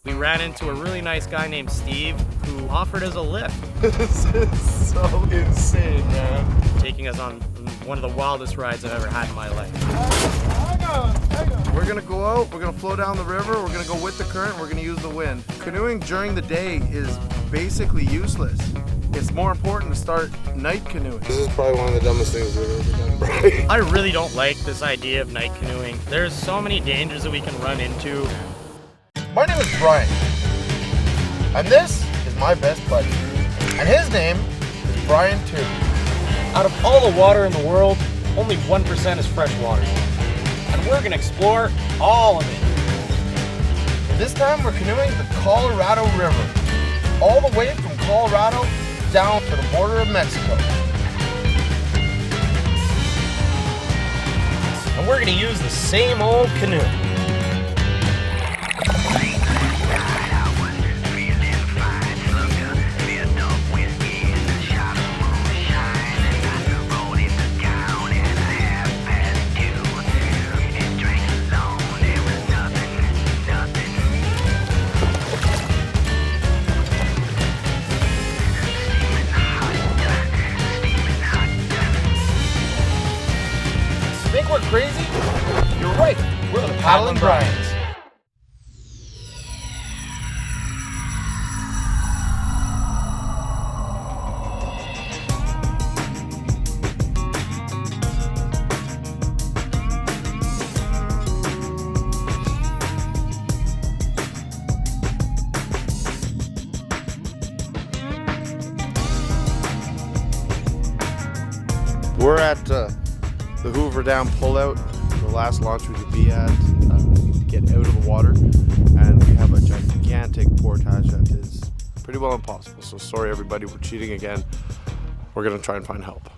We ran into a really nice guy named Steve who offered us a lift. This is so insane, man. Taking us on one of the wildest rides I've ever had in my life. Hang on. We're gonna go out, we're gonna flow down the river, we're gonna go with the current, we're gonna use the wind. Canoeing during the day is basically useless. It's more important to start night canoeing. This is probably one of the dumbest things we've ever done, Brian. I really don't like this idea of night canoeing. There's so many dangers that we can run into. My name is Brian, and this is my best buddy, and his name is Brian too. Out of all the water in the world, only 1% is fresh water. And we're gonna explore all of it. This time we're canoeing the Colorado River, all the way from Colorado down to the border of Mexico. And we're gonna use the same old canoe. Think we're crazy? You're right. We're the Paddling Bryans. We're at the Hoover Dam pullout, the last launch we could be at, get out of the water, and we have a gigantic portage that is pretty well impossible. So sorry everybody, we're cheating again. We're gonna try and find help.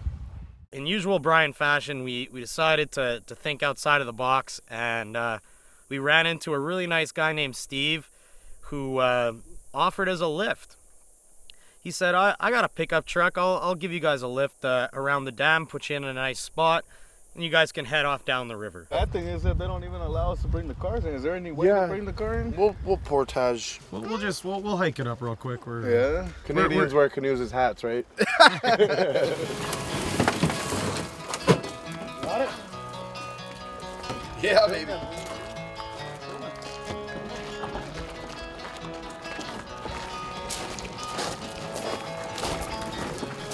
In usual Brian fashion, we decided to think outside of the box, and we ran into a really nice guy named Steve who offered us a lift. He said, I got a pickup truck, I'll give you guys a lift around the dam, put you in a nice spot, and you guys can head off down the river. Bad thing is that they don't even allow us to bring the cars in. Is there any way to bring the car in? We'll portage. We'll hike it up real quick. Yeah. Canadians wear canoes as hats, right? Got it? Yeah, baby.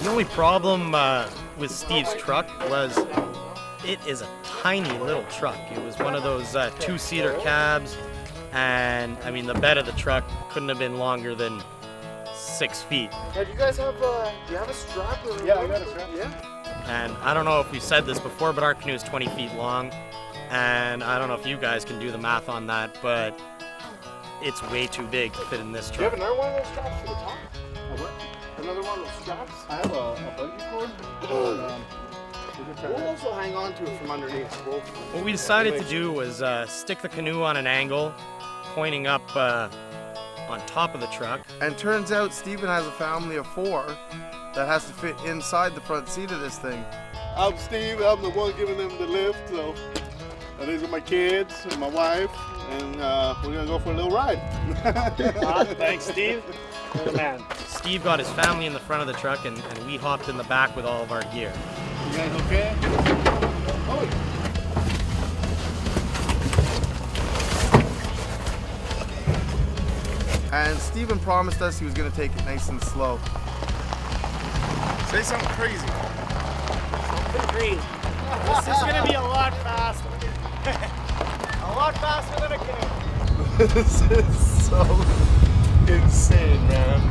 The only problem with Steve's truck was it is a tiny little truck. It was one of those two-seater cabs, and I mean the bed of the truck couldn't have been longer than 6 feet. Now, do you guys have do you have a strap? Or Yeah, I got a strap. Yeah. And I don't know if we said this before, but our canoe is 20 feet long, and I don't know if you guys can do the math on that, but it's way too big to fit in this Do you have truck. another one of those straps for the top? A what? Another one of those straps? I have a bungee cord. We'll also hang on to it from underneath. What we decided to do was stick the canoe on an angle, pointing up on top of the truck. And turns out Stephen has a family of 4 that has to fit inside the front seat of this thing. I'm Steve. I'm the one giving them the lift. So these are my kids and my wife, and we're gonna go for a little ride. Thanks, Steve. Good man. Steve got his family in the front of the truck, and we hopped in the back with all of our gear. You guys okay? Oh. And Stephen promised us he was going to take it nice and slow. Say something crazy. This is gonna be a lot faster. A lot faster than a canoe. This is so insane, man.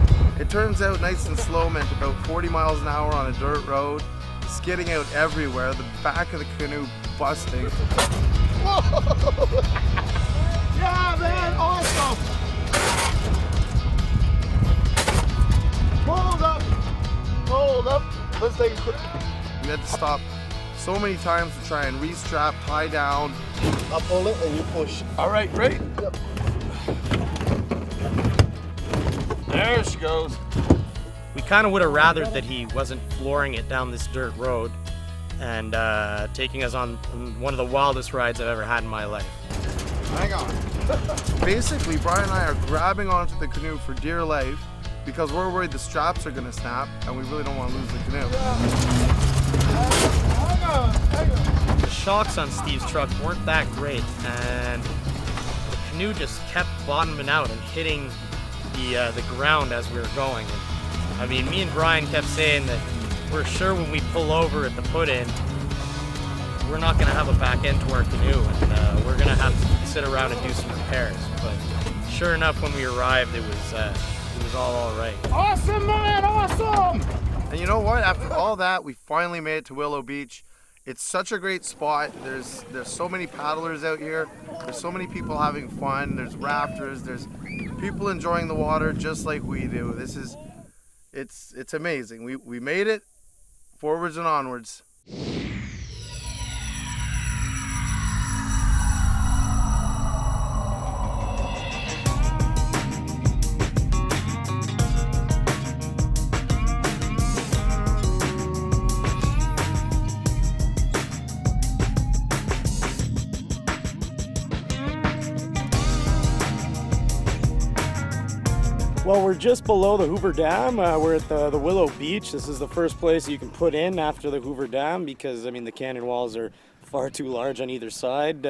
It turns out nice and slow meant about 40 miles an hour on a dirt road, skidding out everywhere, the back of the canoe busting. Whoa! Yeah, man, awesome! Hold up! Hold up! Let's take a quick. We had to stop so many times to try and restrap, tie down. I'll pull it and you push. All right, right? Yep. There she goes. We kind of would have rathered that he wasn't flooring it down this dirt road and taking us on one of the wildest rides I've ever had in my life. Hang on. basically, Brian and I are grabbing onto the canoe for dear life because we're worried the straps are going to snap and we really don't want to lose the canoe. The shocks on Steve's truck weren't that great, and the canoe just kept bottoming out and hitting the ground as we were going. And, I mean, me and Brian kept saying that we're sure when we pull over at the put-in, we're not going to have a back end to our canoe, and we're going to have to sit around and do some repairs. But sure enough, when we arrived, it was all right. Awesome, man, awesome! And you know what? After all that, we finally made it to Willow Beach. It's such a great spot. There's so many paddlers out here. There's so many people having fun. There's rafters. There's people enjoying the water just like we do. It's amazing. We made it. Forwards and onwards. Well, we're just below the Hoover Dam. We're at the Willow Beach. This is the first place you can put in after the Hoover Dam because, I mean, the canyon walls are far too large on either side,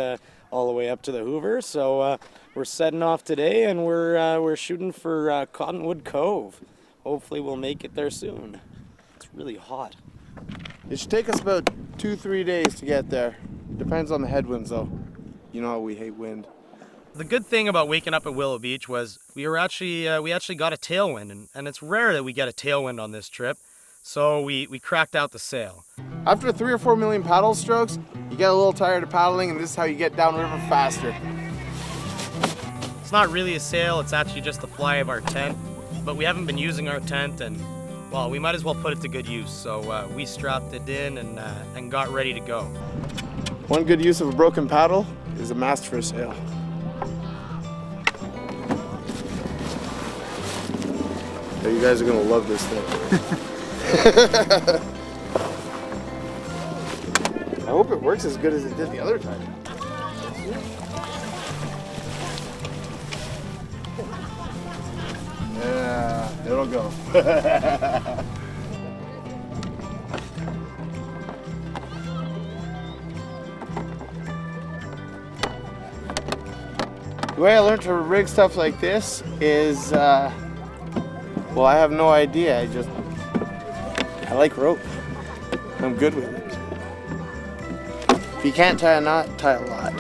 all the way up to the Hoover. So we're setting off today, and we're shooting for Cottonwood Cove. Hopefully we'll make it there soon. It's really hot. It should take us about 2-3 days to get there. Depends on the headwinds, though. You know how we hate wind. The good thing about waking up at Willow Beach was we actually got a tailwind, and it's rare that we get a tailwind on this trip, so we cracked out the sail. After 3 or 4 million paddle strokes, you get a little tired of paddling, and this is how you get downriver faster. It's not really a sail, it's actually just the fly of our tent, but we haven't been using our tent, and well, we might as well put it to good use, so we strapped it in and got ready to go. One good use of a broken paddle is a mast for a sail. You guys are gonna love this thing. I hope it works as good as it did the other time. Yeah, it'll go. The way I learned to rig stuff like this is well, I have no idea. I like rope. I'm good with it. If you can't tie a knot, tie a lot.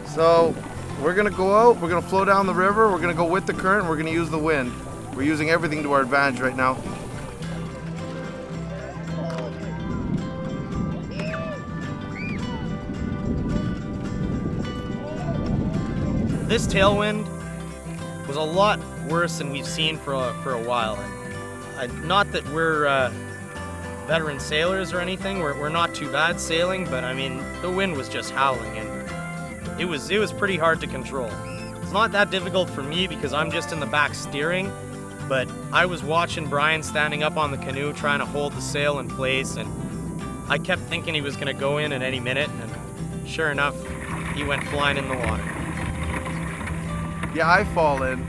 So we're gonna go out, we're gonna flow down the river, we're gonna go with the current, we're gonna use the wind. We're using everything to our advantage right now. This tailwind was a lot worse than we've seen for a while. And not that we're veteran sailors or anything. We're not too bad sailing, but I mean the wind was just howling, and it was pretty hard to control. It's not that difficult for me because I'm just in the back steering, but I was watching Brian standing up on the canoe trying to hold the sail in place, and I kept thinking he was going to go in at any minute, and sure enough, he went flying in the water. Yeah, I fall in.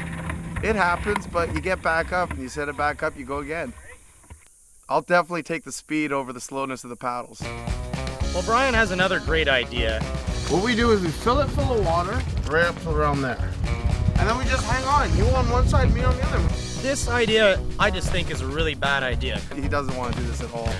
It happens, but you get back up and you set it back up, you go again. I'll definitely take the speed over the slowness of the paddles. Well, Brian has another great idea. What we do is we fill it full of water right up to around there. And then we just hang on. You on one side, me on the other. This idea, I just think, is a really bad idea. He doesn't want to do this at all.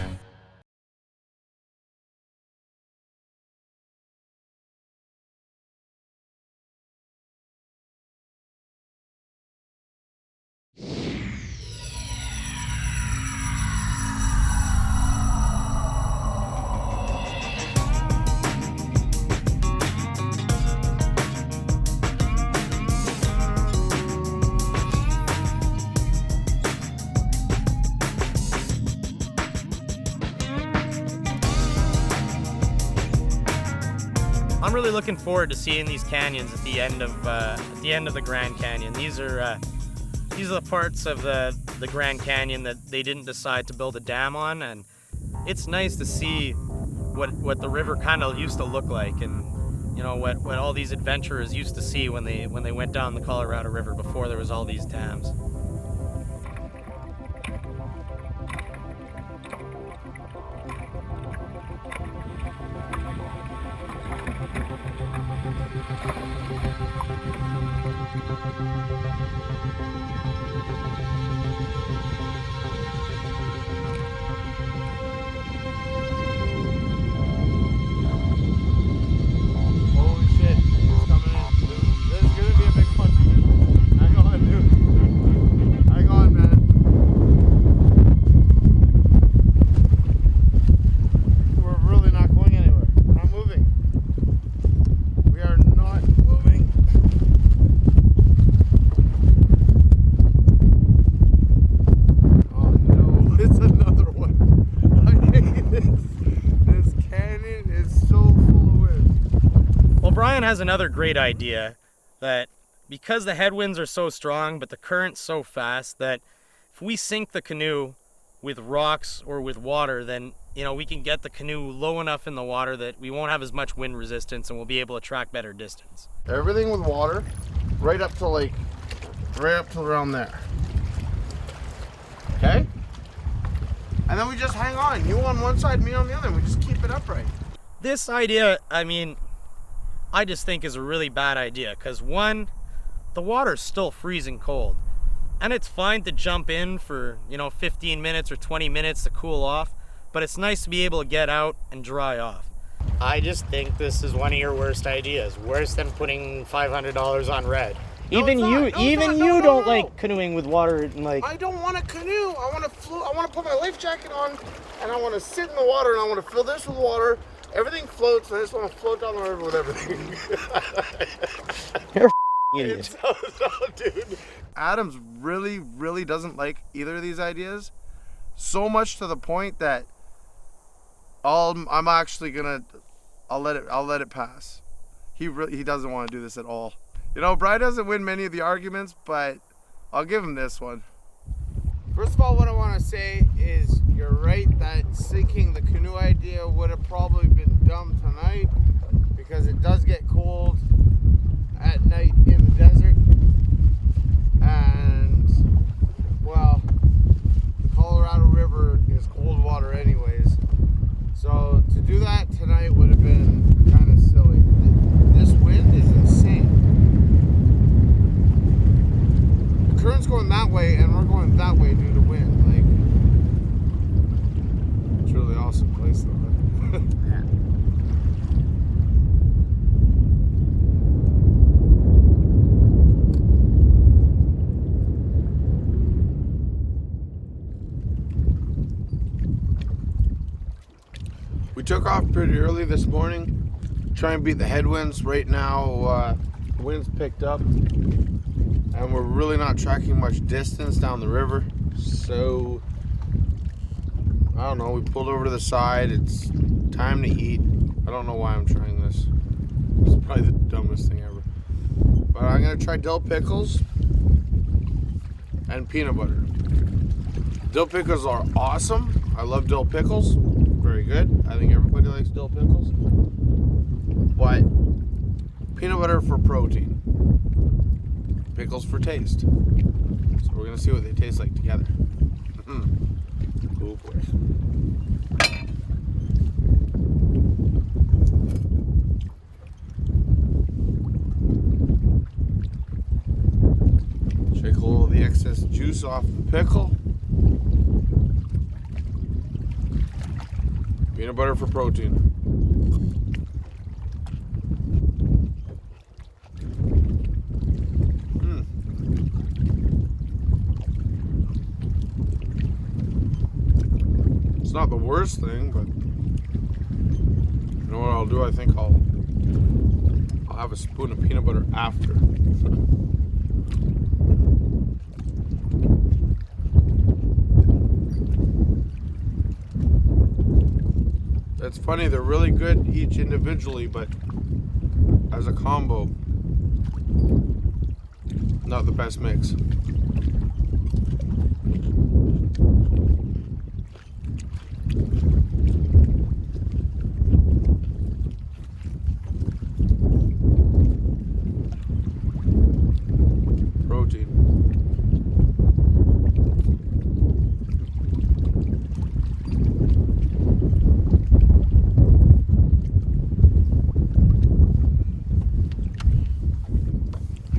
I'm really looking forward to seeing these canyons at the end of the Grand Canyon. These are the parts of the Grand Canyon that they didn't decide to build a dam on, and it's nice to see what the river kind of used to look like, and you know what all these adventurers used to see when they went down the Colorado River before there was all these dams. Holy shit, it's coming in. This is gonna be a big punch, dude. Hang on, dude. Hang on, man. We're really not going anywhere. We're not moving. We are not moving. Oh no, it's another one. I hate this. This canyon is so full of wind. Well, Brian has another great idea, that because the headwinds are so strong but the current's so fast, that if we sink the canoe with rocks or with water, then we can get the canoe low enough in the water that we won't have as much wind resistance and we'll be able to track better distance. Everything with water, right up to around there. Okay? And then we just hang on. You on one side, me on the other. We just keep it upright. This idea, I just think is a really bad idea, because one, the water's still freezing cold, and it's fine to jump in for 15 minutes or 20 minutes to cool off, but it's nice to be able to get out and dry off. I just think this is one of your worst ideas, worse than putting $500 on red. No, Even it's you, not. No, it's even not. you No, don't no. like canoeing with water, and like. I don't want a canoe. I want to float. I want to put my life jacket on, and I want to sit in the water, and I want to fill this with water. Everything floats, and I just want to float down the river with everything. You're idiot. No, dude. Adams really, really doesn't like either of these ideas, so much to the point that I'm actually gonna, I'll let it pass. He doesn't want to do this at all. Brian doesn't win many of the arguments, but I'll give him this one. First of all, what I want to say is you're right that sinking the canoe idea would have probably been dumb tonight, because it does get cold at night in the desert, and well, the Colorado River is cold water anyways, so to do that tonight would have been kind of silly. This wind is insane. The current's going that way and we're going that way due to wind. It's a really awesome place though. We took off pretty early this morning, try and beat the headwinds. Right now, the wind's picked up, and we're really not tracking much distance down the river. So, I don't know, we pulled over to the side. It's time to eat. I don't know why I'm trying this. It's probably the dumbest thing ever. But I'm gonna try dill pickles and peanut butter. Dill pickles are awesome. I love dill pickles. Very good. I think everybody likes dill pickles. But peanut butter for protein. Pickles for taste. So we're gonna see what they taste like together. Oh boy. Shake a little of the excess juice off the pickle. Peanut butter for protein. It's not the worst thing, but you know what I'll do? I think I'll have a spoon of peanut butter after. It's funny, they're really good each individually, but as a combo, not the best mix.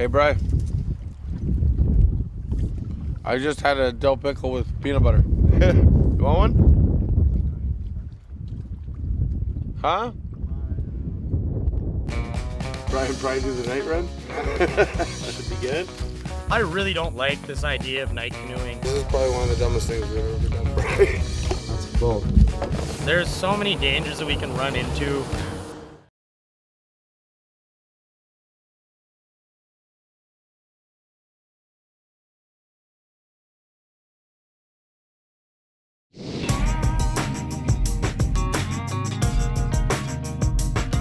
Hey, Bri. I just had a dill pickle with peanut butter. You want one? Huh? Brian do the night run. That should be good. I really don't like this idea of night canoeing. This is probably one of the dumbest things we've ever done, Brian. That's bold. There's so many dangers that we can run into.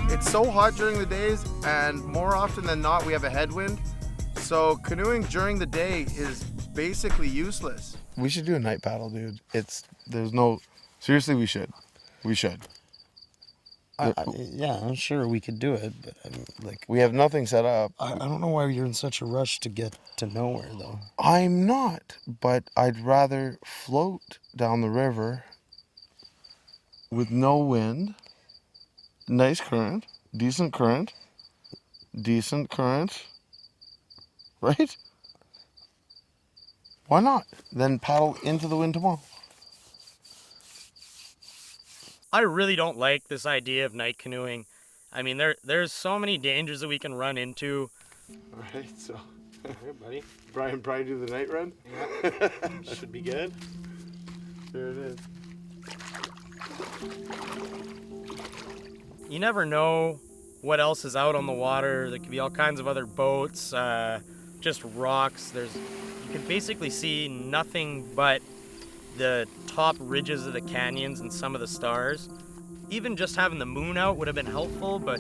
It's so hot during the days, and more often than not, we have a headwind. So canoeing during the day is basically useless. We should do a night paddle, dude. Seriously, we should. Yeah, I'm sure we could do it, but We have nothing set up. I don't know why you're in such a rush to get to nowhere, though. I'm not, but I'd rather float down the river with no wind, nice current, decent current, right? Why not? Then paddle into the wind tomorrow. I really don't like this idea of night canoeing. I mean, there's so many dangers that we can run into. All right, so Here, buddy. Brian do the night run. Yeah. Should be good. There it is. You never know what else is out on the water. There could be all kinds of other boats, just rocks. You can basically see nothing but the top ridges of the canyons and some of the stars. Even just having the moon out would have been helpful, but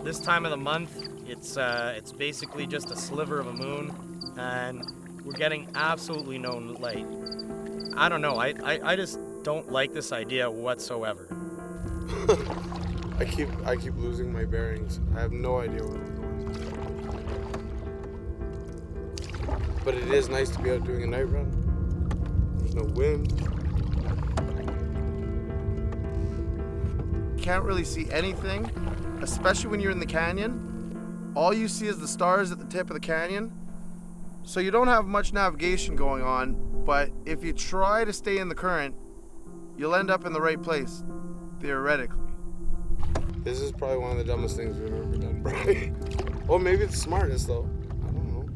this time of the month, it's basically just a sliver of a moon, and we're getting absolutely no light. I don't know. I just don't like this idea whatsoever. I keep losing my bearings. I have no idea where we're going. But it is nice to be out doing a night run. There's no wind. Can't really see anything, especially when you're in the canyon. All you see is the stars at the tip of the canyon. So you don't have much navigation going on, but if you try to stay in the current, you'll end up in the right place, theoretically. This is probably one of the dumbest things we've ever done, Brian. Well, maybe it's the smartest, though. I don't know.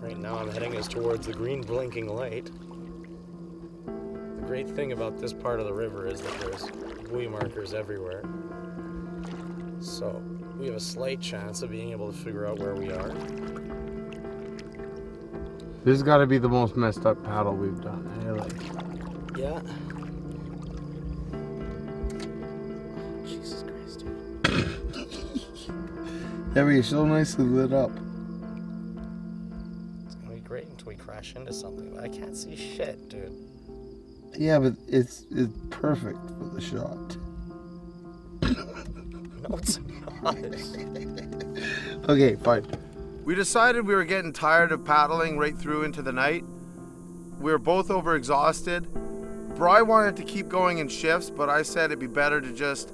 Right now I'm heading us towards the green blinking light. The great thing about this part of the river is that there's buoy markers everywhere. So we have a slight chance of being able to figure out where we are. This has got to be the most messed up paddle we've done. Yeah. Jesus Christ, dude. Yeah, but you're so nicely lit up. It's gonna be great until we crash into something, but I can't see shit, dude. Yeah, but it's perfect for the shot. No, it's not. Okay, fine. We decided we were getting tired of paddling right through into the night. We were both overexhausted. Bri wanted to keep going in shifts, but I said it'd be better to just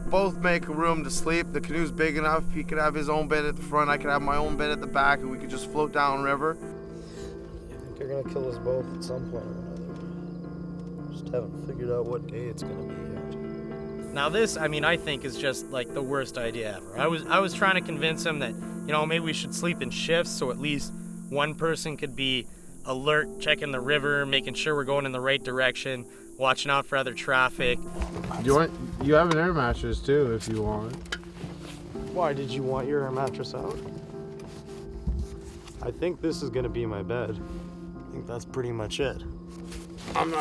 both make a room to sleep. The canoe's big enough. He could have his own bed at the front. I could have my own bed at the back, and we could just float down river. I think they're gonna kill us both at some point or another. Just haven't figured out what day it's gonna be yet. Now this, I mean, I think is just like the worst idea ever. I was trying to convince him that, maybe we should sleep in shifts so at least one person could be alert, checking the river, making sure we're going in the right direction, watching out for other traffic. You have an air mattress too, if you want. Why did you want your mattress out? I think this is gonna be my bed. I think that's pretty much it. I'm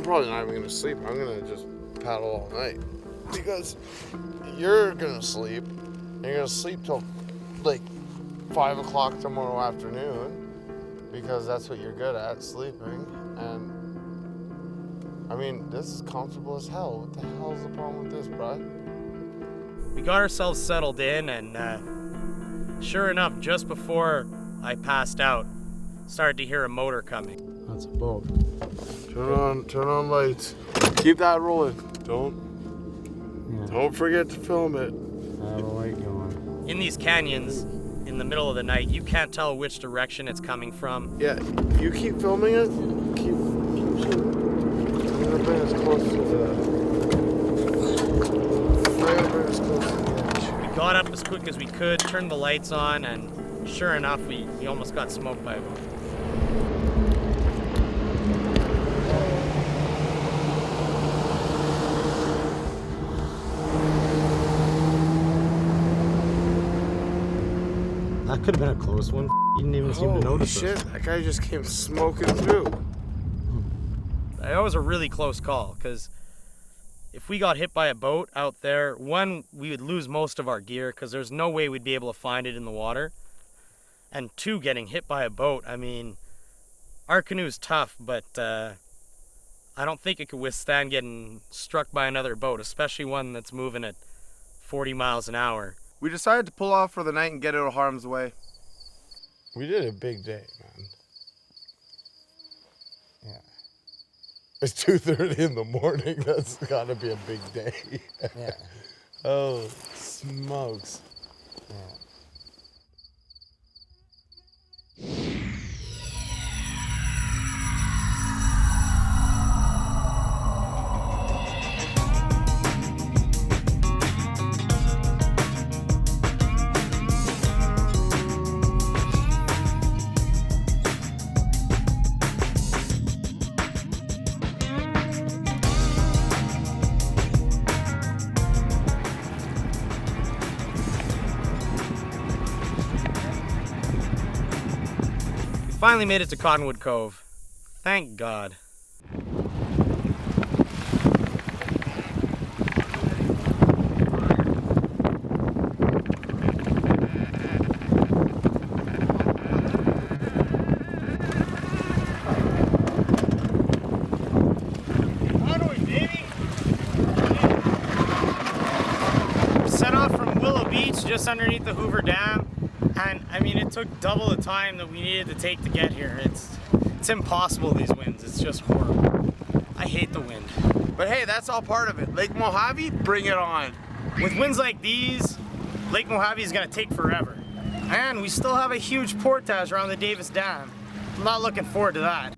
probably not even gonna sleep. I'm gonna just paddle all night. Because you're gonna sleep. And you're gonna sleep till like 5 o'clock tomorrow afternoon. Because that's what you're good at, sleeping. And I mean, this is comfortable as hell. What the hell is the problem with this, bro? We got ourselves settled in, and sure enough, just before I passed out, started to hear a motor coming. That's a boat. Turn on lights. Keep that rolling. Don't forget to film it. Have a light going. In these canyons, in the middle of the night, you can't tell which direction it's coming from. Yeah, you keep filming it. Keep shooting. I'm gonna bring us close to the. I'm gonna bring us close to the edge. We got up as quick as we could, turned the lights on, and sure enough, we almost got smoked by a boat. That could have been a close one. You didn't even seem to notice shit! us. That guy just came smoking through. That was a really close call, because if we got hit by a boat out there, one, we would lose most of our gear, because there's no way we'd be able to find it in the water. And two, getting hit by a boat, I mean, our canoe's tough, but I don't think it could withstand getting struck by another boat, especially one that's moving at 40 miles an hour. We decided to pull off for the night and get out of harm's way. We did a big day, man. Yeah. It's 2:30 in the morning. That's gotta be a big day. Yeah. Oh, smokes. Yeah. Finally made it to Cottonwood Cove. Thank God. Onward, baby! We set off from Willow Beach, just underneath the Hoover Dam. And I mean, it took double the time that we needed to take to get here. It's impossible, these winds. It's just horrible. I hate the wind. But hey, that's all part of it. Lake Mojave, bring it on. With winds like these, Lake Mojave is gonna take forever. And we still have a huge portage around the Davis Dam. I'm not looking forward to that.